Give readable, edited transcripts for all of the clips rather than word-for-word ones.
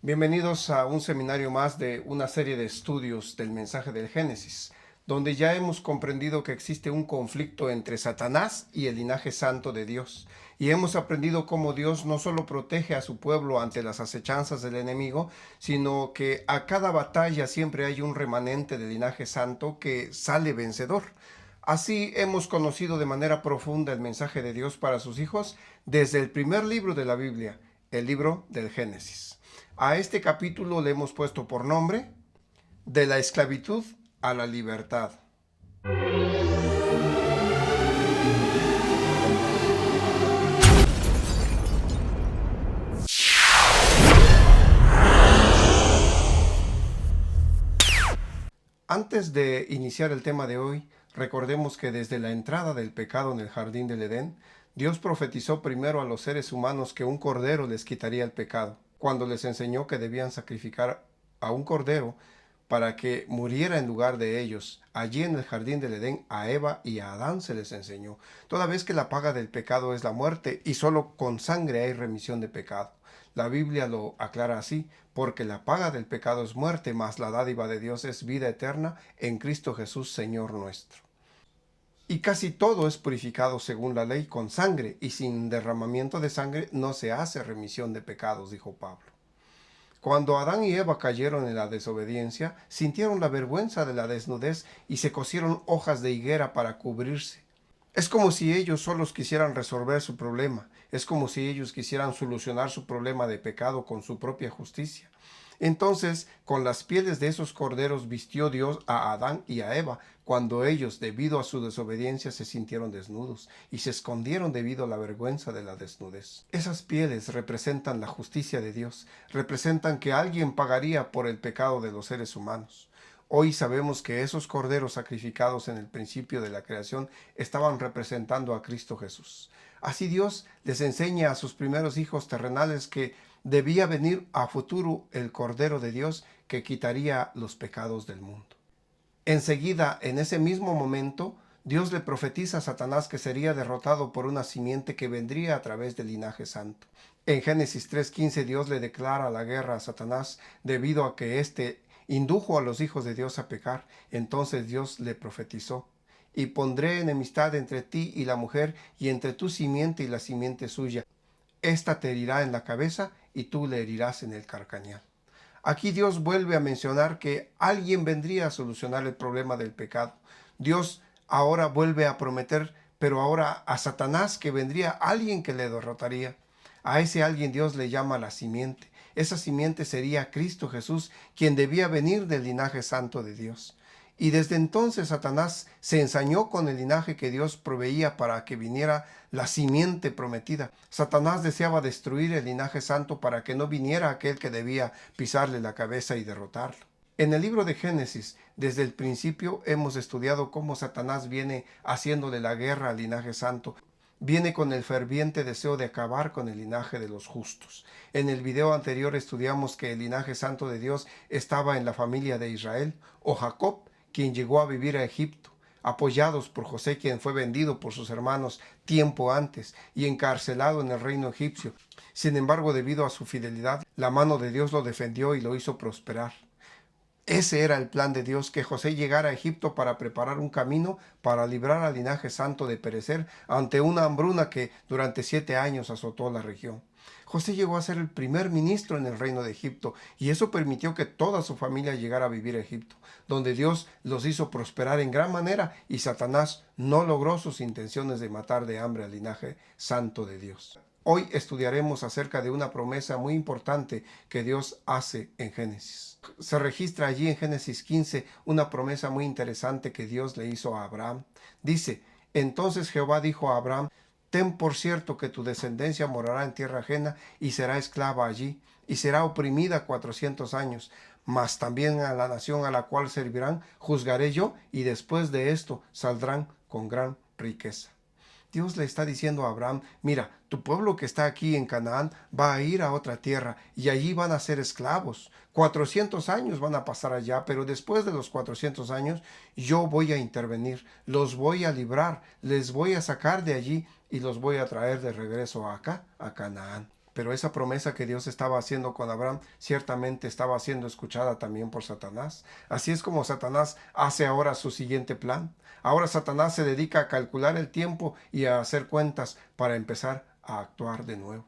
Bienvenidos a un seminario más de una serie de estudios del mensaje del Génesis, donde ya hemos comprendido que existe un conflicto entre Satanás y el linaje santo de Dios, y hemos aprendido cómo Dios no solo protege a su pueblo ante las acechanzas del enemigo, sino que a cada batalla siempre hay un remanente del linaje santo que sale vencedor. Así hemos conocido de manera profunda el mensaje de Dios para sus hijos desde el primer libro de la Biblia, el libro del Génesis. A este capítulo le hemos puesto por nombre De la esclavitud a la libertad. Antes de iniciar el tema de hoy, recordemos que desde la entrada del pecado en el jardín del Edén, Dios profetizó primero a los seres humanos que un cordero les quitaría el pecado, cuando les enseñó que debían sacrificar a un cordero para que muriera en lugar de ellos. Allí en el jardín del Edén a Eva y a Adán se les enseñó, toda vez que la paga del pecado es la muerte y solo con sangre hay remisión de pecado. La Biblia lo aclara así, porque la paga del pecado es muerte, mas la dádiva de Dios es vida eterna en Cristo Jesús, Señor nuestro. Y casi todo es purificado según la ley con sangre, y sin derramamiento de sangre no se hace remisión de pecados, dijo Pablo. Cuando Adán y Eva cayeron en la desobediencia, sintieron la vergüenza de la desnudez y se cosieron hojas de higuera para cubrirse. Es como si ellos solos quisieran resolver su problema. Es como si ellos quisieran solucionar su problema de pecado con su propia justicia. Entonces, con las pieles de esos corderos vistió Dios a Adán y a Eva, cuando ellos, debido a su desobediencia, se sintieron desnudos y se escondieron debido a la vergüenza de la desnudez. Esas pieles representan la justicia de Dios, representan que alguien pagaría por el pecado de los seres humanos. Hoy sabemos que esos corderos sacrificados en el principio de la creación estaban representando a Cristo Jesús. Así Dios les enseña a sus primeros hijos terrenales que debía venir a futuro el Cordero de Dios que quitaría los pecados del mundo. Enseguida, en ese mismo momento, Dios le profetiza a Satanás que sería derrotado por una simiente que vendría a través del linaje santo. En Génesis 3:15 Dios le declara la guerra a Satanás debido a que éste indujo a los hijos de Dios a pecar. Entonces Dios le profetizó: y pondré enemistad entre ti y la mujer, y entre tu simiente y la simiente suya. Esta te herirá en la cabeza y tú le herirás en el carcañal. Aquí Dios vuelve a mencionar que alguien vendría a solucionar el problema del pecado. Dios ahora vuelve a prometer, pero ahora a Satanás, que vendría alguien que le derrotaría. A ese alguien Dios le llama la simiente. Esa simiente sería Cristo Jesús, quien debía venir del linaje santo de Dios. Y desde entonces Satanás se ensañó con el linaje que Dios proveía para que viniera la simiente prometida. Satanás deseaba destruir el linaje santo para que no viniera aquel que debía pisarle la cabeza y derrotarlo. En el libro de Génesis, desde el principio hemos estudiado cómo Satanás viene haciéndole la guerra al linaje santo. Viene con el ferviente deseo de acabar con el linaje de los justos. En el video anterior estudiamos que el linaje santo de Dios estaba en la familia de Israel, o Jacob, quien llegó a vivir a Egipto, apoyados por José, quien fue vendido por sus hermanos tiempo antes y encarcelado en el reino egipcio. Sin embargo, debido a su fidelidad, la mano de Dios lo defendió y lo hizo prosperar. Ese era el plan de Dios, que José llegara a Egipto para preparar un camino para librar al linaje santo de perecer ante una hambruna que durante 7 años azotó la región. José llegó a ser el primer ministro en el reino de Egipto, y eso permitió que toda su familia llegara a vivir a Egipto, donde Dios los hizo prosperar en gran manera, y Satanás no logró sus intenciones de matar de hambre al linaje santo de Dios. Hoy estudiaremos acerca de una promesa muy importante que Dios hace en Génesis. Se registra allí en Génesis 15 una promesa muy interesante que Dios le hizo a Abraham. Dice: entonces Jehová dijo a Abraham: ten por cierto que tu descendencia morará en tierra ajena y será esclava allí, y será oprimida 400 años. Mas también a la nación a la cual servirán juzgaré yo, y después de esto saldrán con gran riqueza. Dios le está diciendo a Abraham: mira, tu pueblo que está aquí en Canaán va a ir a otra tierra y allí van a ser esclavos. 400 años van a pasar allá, pero después de los 400 años yo voy a intervenir, los voy a librar, les voy a sacar de allí y los voy a traer de regreso acá, a Canaán. Pero esa promesa que Dios estaba haciendo con Abraham ciertamente estaba siendo escuchada también por Satanás. Así es como Satanás hace ahora su siguiente plan. Ahora Satanás se dedica a calcular el tiempo y a hacer cuentas para empezar a actuar de nuevo.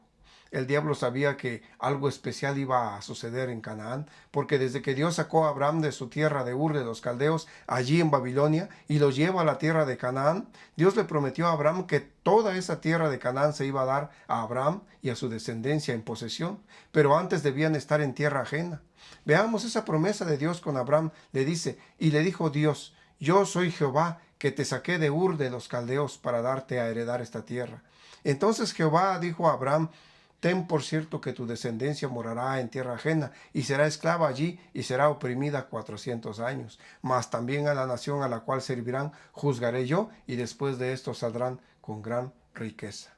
El diablo sabía que algo especial iba a suceder en Canaán, porque desde que Dios sacó a Abraham de su tierra de Ur de los Caldeos, allí en Babilonia, y lo lleva a la tierra de Canaán, Dios le prometió a Abraham que toda esa tierra de Canaán se iba a dar a Abraham y a su descendencia en posesión, pero antes debían estar en tierra ajena. Veamos esa promesa de Dios con Abraham. Le dice, y le dijo Dios, yo soy Jehová, que te saqué de Ur de los Caldeos para darte a heredar esta tierra. Entonces Jehová dijo a Abraham, ten por cierto que tu descendencia morará en tierra ajena y será esclava allí y será oprimida 400 años. Mas también a la nación a la cual servirán juzgaré yo y después de esto saldrán con gran riqueza.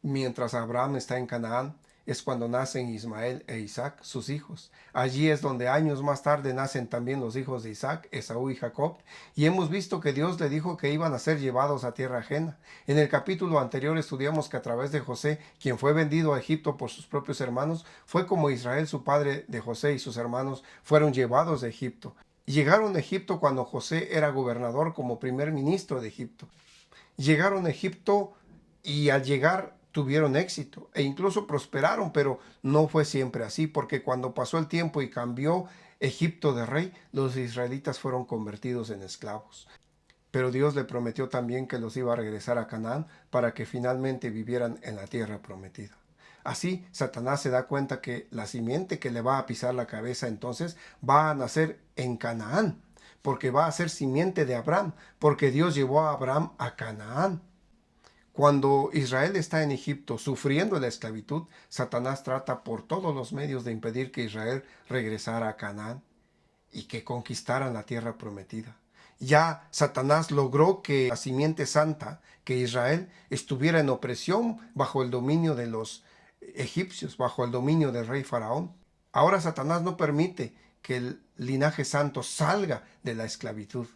Mientras Abraham está en Canaán, es cuando nacen Ismael e Isaac, sus hijos. Allí es donde años más tarde nacen también los hijos de Isaac, Esaú y Jacob, y hemos visto que Dios le dijo que iban a ser llevados a tierra ajena. En el capítulo anterior estudiamos que a través de José, quien fue vendido a Egipto por sus propios hermanos, fue como Israel, su padre de José y sus hermanos, fueron llevados de Egipto. Llegaron a Egipto cuando José era gobernador como primer ministro de Egipto. Llegaron a Egipto y al llegar tuvieron éxito e incluso prosperaron, pero no fue siempre así, porque cuando pasó el tiempo y cambió Egipto de rey, los israelitas fueron convertidos en esclavos. Pero Dios le prometió también que los iba a regresar a Canaán para que finalmente vivieran en la tierra prometida. Así, Satanás se da cuenta que la simiente que le va a pisar la cabeza entonces va a nacer en Canaán, porque va a ser simiente de Abraham, porque Dios llevó a Abraham a Canaán. Cuando Israel está en Egipto sufriendo la esclavitud, Satanás trata por todos los medios de impedir que Israel regresara a Canaán y que conquistaran la tierra prometida. Ya Satanás logró que la simiente santa, que Israel, estuviera en opresión bajo el dominio de los egipcios, bajo el dominio del rey Faraón. Ahora Satanás no permite que el linaje santo salga de la esclavitud.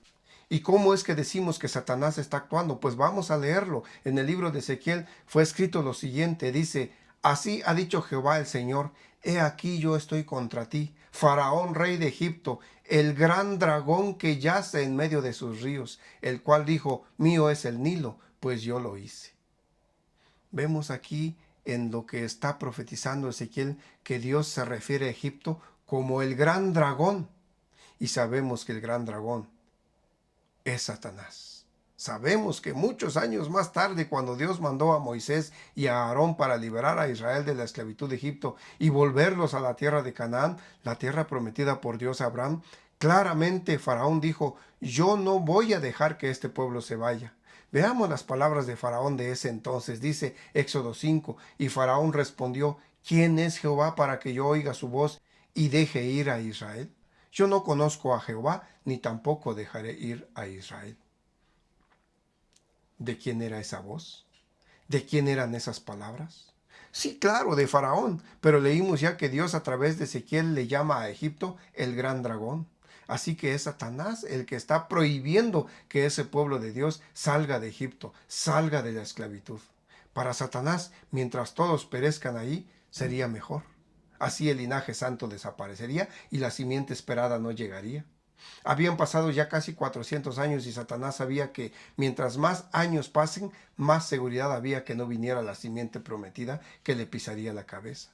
¿Y cómo es que decimos que Satanás está actuando? Pues vamos a leerlo. En el libro de Ezequiel fue escrito lo siguiente. Dice, así ha dicho Jehová el Señor, he aquí yo estoy contra ti, Faraón, rey de Egipto, el gran dragón que yace en medio de sus ríos, el cual dijo, mío es el Nilo, pues yo lo hice. Vemos aquí en lo que está profetizando Ezequiel que Dios se refiere a Egipto como el gran dragón. Y sabemos que el gran dragón es Satanás. Sabemos que muchos años más tarde, cuando Dios mandó a Moisés y a Aarón para liberar a Israel de la esclavitud de Egipto y volverlos a la tierra de Canaán, la tierra prometida por Dios a Abraham, claramente Faraón dijo, yo no voy a dejar que este pueblo se vaya. Veamos las palabras de Faraón de ese entonces. Dice Éxodo 5, y Faraón respondió, ¿quién es Jehová para que yo oiga su voz y deje ir a Israel? Yo no conozco a Jehová, ni tampoco dejaré ir a Israel. ¿De quién era esa voz? ¿De quién eran esas palabras? Sí, claro, de Faraón, pero leímos ya que Dios a través de Ezequiel le llama a Egipto el gran dragón. Así que es Satanás el que está prohibiendo que ese pueblo de Dios salga de Egipto, salga de la esclavitud. Para Satanás, mientras todos perezcan ahí, sería mejor. Así el linaje santo desaparecería y la simiente esperada no llegaría. Habían pasado ya casi 400 años y Satanás sabía que mientras más años pasen, más seguridad había que no viniera la simiente prometida que le pisaría la cabeza.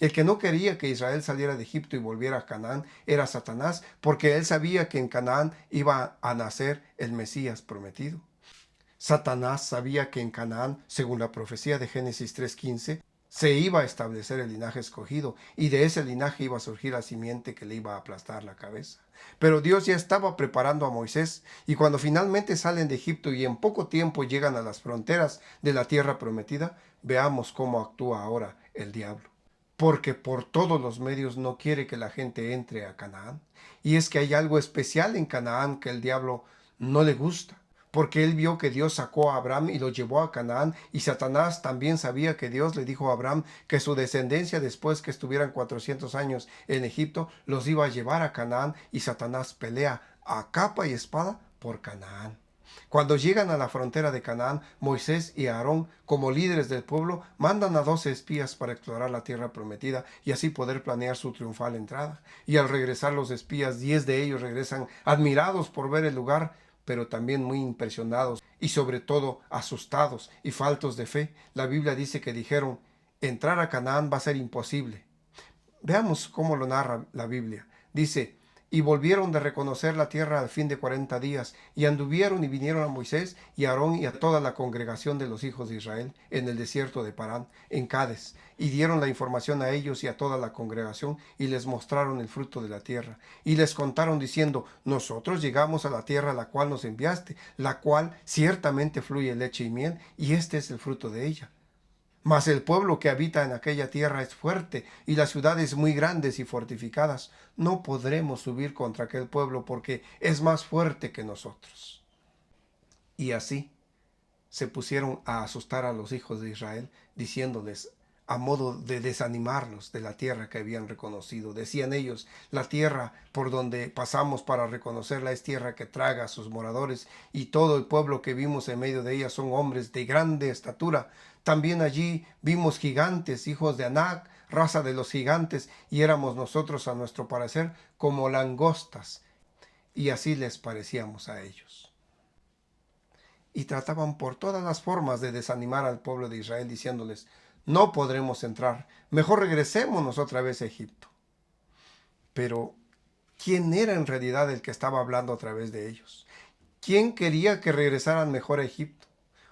El que no quería que Israel saliera de Egipto y volviera a Canaán era Satanás, porque él sabía que en Canaán iba a nacer el Mesías prometido. Satanás sabía que en Canaán, según la profecía de Génesis 3:15, se iba a establecer el linaje escogido y de ese linaje iba a surgir la simiente que le iba a aplastar la cabeza. Pero Dios ya estaba preparando a Moisés y cuando finalmente salen de Egipto y en poco tiempo llegan a las fronteras de la tierra prometida, veamos cómo actúa ahora el diablo. Porque por todos los medios no quiere que la gente entre a Canaán. Y es que hay algo especial en Canaán que el diablo no le gusta, porque él vio que Dios sacó a Abraham y lo llevó a Canaán, y Satanás también sabía que Dios le dijo a Abraham que su descendencia, después que estuvieran 400 años en Egipto, los iba a llevar a Canaán, y Satanás pelea a capa y espada por Canaán. Cuando llegan a la frontera de Canaán, Moisés y Aarón, como líderes del pueblo, mandan a 12 espías para explorar la tierra prometida y así poder planear su triunfal entrada. Y al regresar los espías, 10 de ellos regresan admirados por ver el lugar, pero también muy impresionados y sobre todo asustados y faltos de fe. La Biblia dice que dijeron, entrar a Canaán va a ser imposible. Veamos cómo lo narra la Biblia. Dice, y volvieron de reconocer la tierra al fin de 40 días, y anduvieron y vinieron a Moisés y a Aarón y a toda la congregación de los hijos de Israel en el desierto de Parán, en Cades, y dieron la información a ellos y a toda la congregación, y les mostraron el fruto de la tierra, y les contaron diciendo, nosotros llegamos a la tierra a la cual nos enviaste, la cual ciertamente fluye leche y miel, y este es el fruto de ella. Mas el pueblo que habita en aquella tierra es fuerte, y las ciudades muy grandes y fortificadas. No podremos subir contra aquel pueblo porque es más fuerte que nosotros. Y así se pusieron a asustar a los hijos de Israel, diciéndoles, a modo de desanimarlos de la tierra que habían reconocido. Decían ellos, la tierra por donde pasamos para reconocerla es tierra que traga a sus moradores, y todo el pueblo que vimos en medio de ella son hombres de grande estatura. También allí vimos gigantes, hijos de Anac, raza de los gigantes, y éramos nosotros a nuestro parecer como langostas, y así les parecíamos a ellos. Y trataban por todas las formas de desanimar al pueblo de Israel, diciéndoles, no podremos entrar, mejor regresémonos otra vez a Egipto. Pero, ¿quién era en realidad el que estaba hablando a través de ellos? ¿Quién quería que regresaran mejor a Egipto?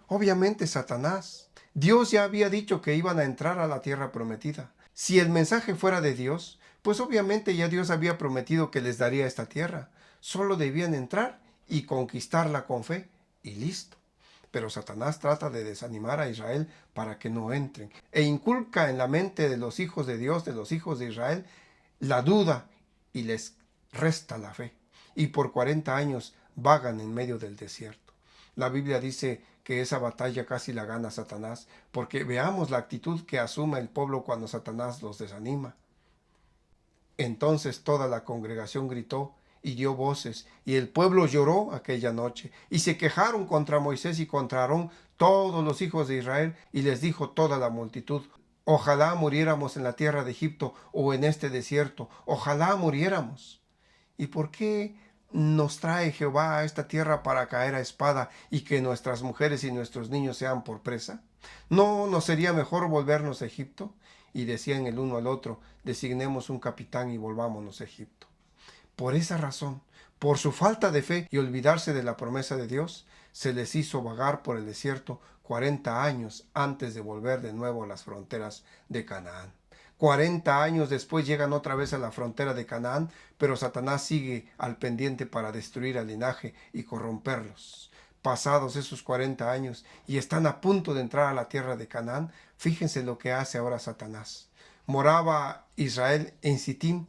Obviamente Satanás. Dios ya había dicho que iban a entrar a la tierra prometida. Si el mensaje fuera de Dios, pues obviamente ya Dios había prometido que les daría esta tierra. Solo debían entrar y conquistarla con fe y listo. Pero Satanás trata de desanimar a Israel para que no entren e inculca en la mente de los hijos de Dios, de los hijos de Israel, la duda y les resta la fe. Y por 40 años vagan en medio del desierto. La Biblia dice que esa batalla casi la gana Satanás, porque veamos la actitud que asume el pueblo cuando Satanás los desanima. Entonces toda la congregación gritó y dio voces, y el pueblo lloró aquella noche, y se quejaron contra Moisés y contra Aarón todos los hijos de Israel, y les dijo toda la multitud, ojalá muriéramos en la tierra de Egipto o en este desierto, ojalá muriéramos. ¿Y por qué nos trae Jehová a esta tierra para caer a espada y que nuestras mujeres y nuestros niños sean por presa? ¿No nos sería mejor volvernos a Egipto? Y decían el uno al otro, designemos un capitán y volvámonos a Egipto. Por esa razón, por su falta de fe y olvidarse de la promesa de Dios, se les hizo vagar por el desierto 40 años antes de volver de nuevo a las fronteras de Canaán. 40 años después llegan otra vez a la frontera de Canaán, pero Satanás sigue al pendiente para destruir al linaje y corromperlos. Pasados esos 40 años y están a punto de entrar a la tierra de Canaán, fíjense lo que hace ahora Satanás. Moraba Israel en Sittim,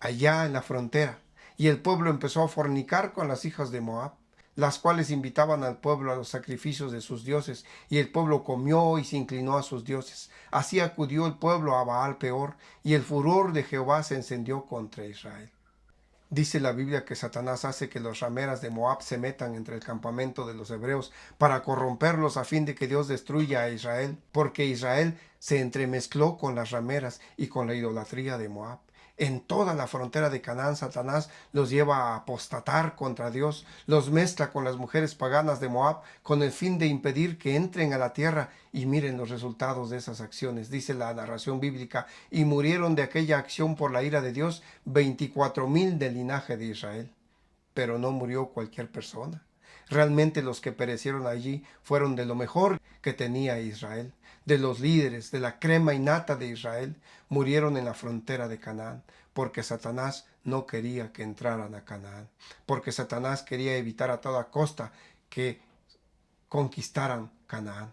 allá en la frontera, y el pueblo empezó a fornicar con las hijas de Moab, las cuales invitaban al pueblo a los sacrificios de sus dioses, y el pueblo comió y se inclinó a sus dioses. Así acudió el pueblo a Baal Peor, y el furor de Jehová se encendió contra Israel. Dice la Biblia que Satanás hace que las rameras de Moab se metan entre el campamento de los hebreos para corromperlos a fin de que Dios destruya a Israel, porque Israel se entremezcló con las rameras y con la idolatría de Moab. En toda la frontera de Canaán, Satanás los lleva a apostatar contra Dios, los mezcla con las mujeres paganas de Moab con el fin de impedir que entren a la tierra. Y miren los resultados de esas acciones. Dice la narración bíblica, y murieron de aquella acción por la ira de Dios 24,000 del linaje de Israel. Pero no murió cualquier persona. Realmente los que perecieron allí fueron de lo mejor que tenía Israel, de los líderes, de la crema innata de Israel, murieron en la frontera de Canaán, porque Satanás no quería que entraran a Canaán, porque Satanás quería evitar a toda costa que conquistaran Canaán.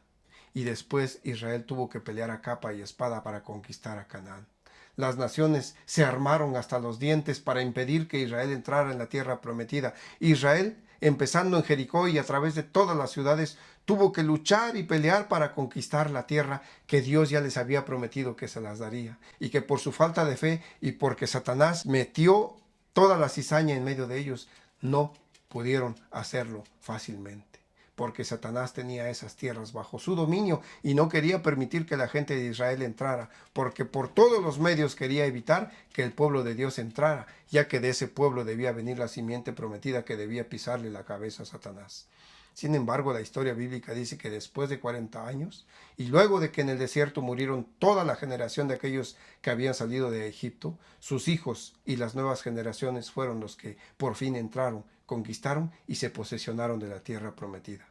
Y después Israel tuvo que pelear a capa y espada para conquistar a Canaán. Las naciones se armaron hasta los dientes para impedir que Israel entrara en la tierra prometida. Israel, empezando en Jericó y a través de todas las ciudades, tuvo que luchar y pelear para conquistar la tierra que Dios ya les había prometido que se las daría. Y que por su falta de fe y porque Satanás metió toda la cizaña en medio de ellos, no pudieron hacerlo fácilmente, porque Satanás tenía esas tierras bajo su dominio y no quería permitir que la gente de Israel entrara, porque por todos los medios quería evitar que el pueblo de Dios entrara, ya que de ese pueblo debía venir la simiente prometida que debía pisarle la cabeza a Satanás. Sin embargo, la historia bíblica dice que después de 40 años, y luego de que en el desierto murieron toda la generación de aquellos que habían salido de Egipto, sus hijos y las nuevas generaciones fueron los que por fin entraron, conquistaron y se posesionaron de la tierra prometida.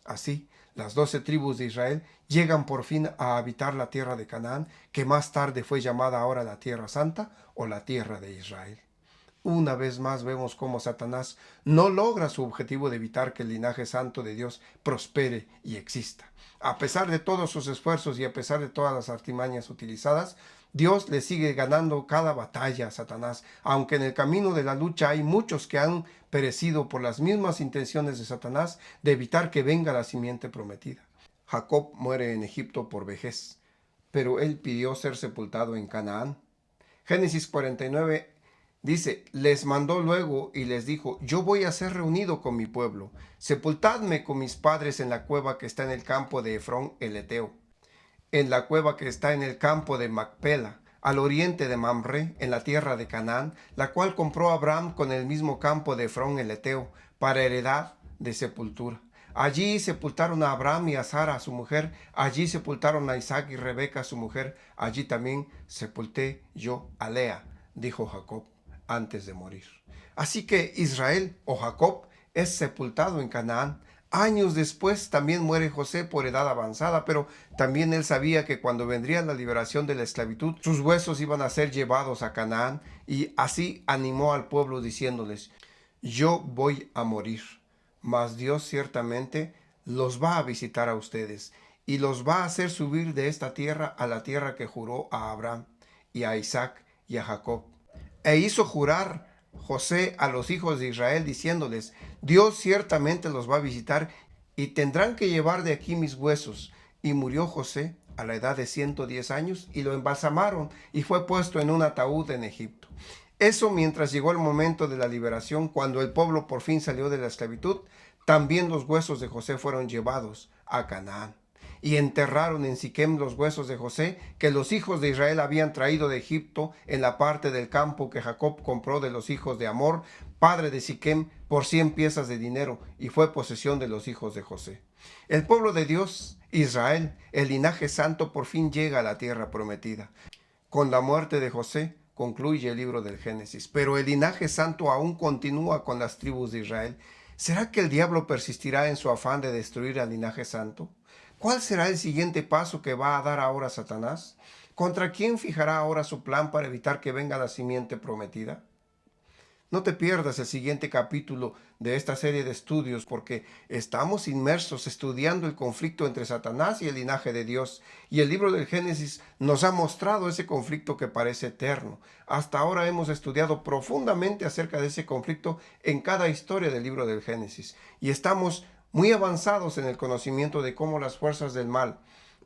Así, las 12 tribus de Israel llegan por fin a habitar la tierra de Canaán, que más tarde fue llamada ahora la Tierra Santa o la Tierra de Israel. Una vez más vemos cómo Satanás no logra su objetivo de evitar que el linaje santo de Dios prospere y exista. A pesar de todos sus esfuerzos y a pesar de todas las artimañas utilizadas, Dios le sigue ganando cada batalla a Satanás, aunque en el camino de la lucha hay muchos que han perecido por las mismas intenciones de Satanás de evitar que venga la simiente prometida. Jacob muere en Egipto por vejez, pero él pidió ser sepultado en Canaán. Génesis 49 dice, les mandó luego y les dijo, yo voy a ser reunido con mi pueblo, sepultadme con mis padres en la cueva que está en el campo de Efrón el Eteo, en la cueva que está en el campo de Macpela, al oriente de Mamre, en la tierra de Canaán, la cual compró Abraham con el mismo campo de Efrón el Eteo, para heredad de sepultura. Allí sepultaron a Abraham y a Sara, su mujer, allí sepultaron a Isaac y Rebeca, su mujer, allí también sepulté yo a Lea, dijo Jacob antes de morir. Así que Israel o Jacob es sepultado en Canaán. Años después también muere José por edad avanzada, pero también él sabía que cuando vendría la liberación de la esclavitud, sus huesos iban a ser llevados a Canaán, y así animó al pueblo diciéndoles, yo voy a morir, mas Dios ciertamente los va a visitar a ustedes y los va a hacer subir de esta tierra a la tierra que juró a Abraham y a Isaac y a Jacob. E hizo jurar José a los hijos de Israel diciéndoles, Dios ciertamente los va a visitar y tendrán que llevar de aquí mis huesos. Y murió José a la edad de 110 años y lo embalsamaron y fue puesto en un ataúd en Egipto. Eso mientras llegó el momento de la liberación, cuando el pueblo por fin salió de la esclavitud, también los huesos de José fueron llevados a Canaán. Y enterraron en Siquem los huesos de José que los hijos de Israel habían traído de Egipto en la parte del campo que Jacob compró de los hijos de Amor, padre de Siquem, por 100 piezas de dinero, y fue posesión de los hijos de José. El pueblo de Dios, Israel, el linaje santo, por fin llega a la tierra prometida. Con la muerte de José concluye el libro del Génesis, pero el linaje santo aún continúa con las tribus de Israel. ¿Será que el diablo persistirá en su afán de destruir al linaje santo? ¿Cuál será el siguiente paso que va a dar ahora Satanás? ¿Contra quién fijará ahora su plan para evitar que venga la simiente prometida? No te pierdas el siguiente capítulo de esta serie de estudios, porque estamos inmersos estudiando el conflicto entre Satanás y el linaje de Dios, y el libro del Génesis nos ha mostrado ese conflicto que parece eterno. Hasta ahora hemos estudiado profundamente acerca de ese conflicto en cada historia del libro del Génesis, y estamos muy avanzados en el conocimiento de cómo las fuerzas del mal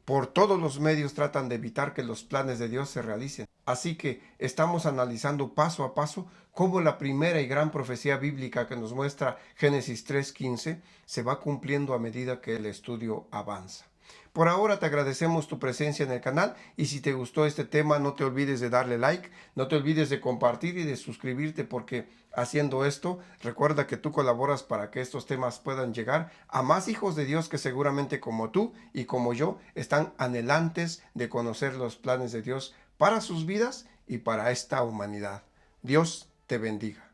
por todos los medios tratan de evitar que los planes de Dios se realicen. Así que estamos analizando paso a paso cómo la primera y gran profecía bíblica que nos muestra Génesis 3:15 se va cumpliendo a medida que el estudio avanza. Por ahora te agradecemos tu presencia en el canal, y si te gustó este tema no te olvides de darle like, no te olvides de compartir y de suscribirte, porque haciendo esto recuerda que tú colaboras para que estos temas puedan llegar a más hijos de Dios que seguramente como tú y como yo están anhelantes de conocer los planes de Dios para sus vidas y para esta humanidad. Dios te bendiga.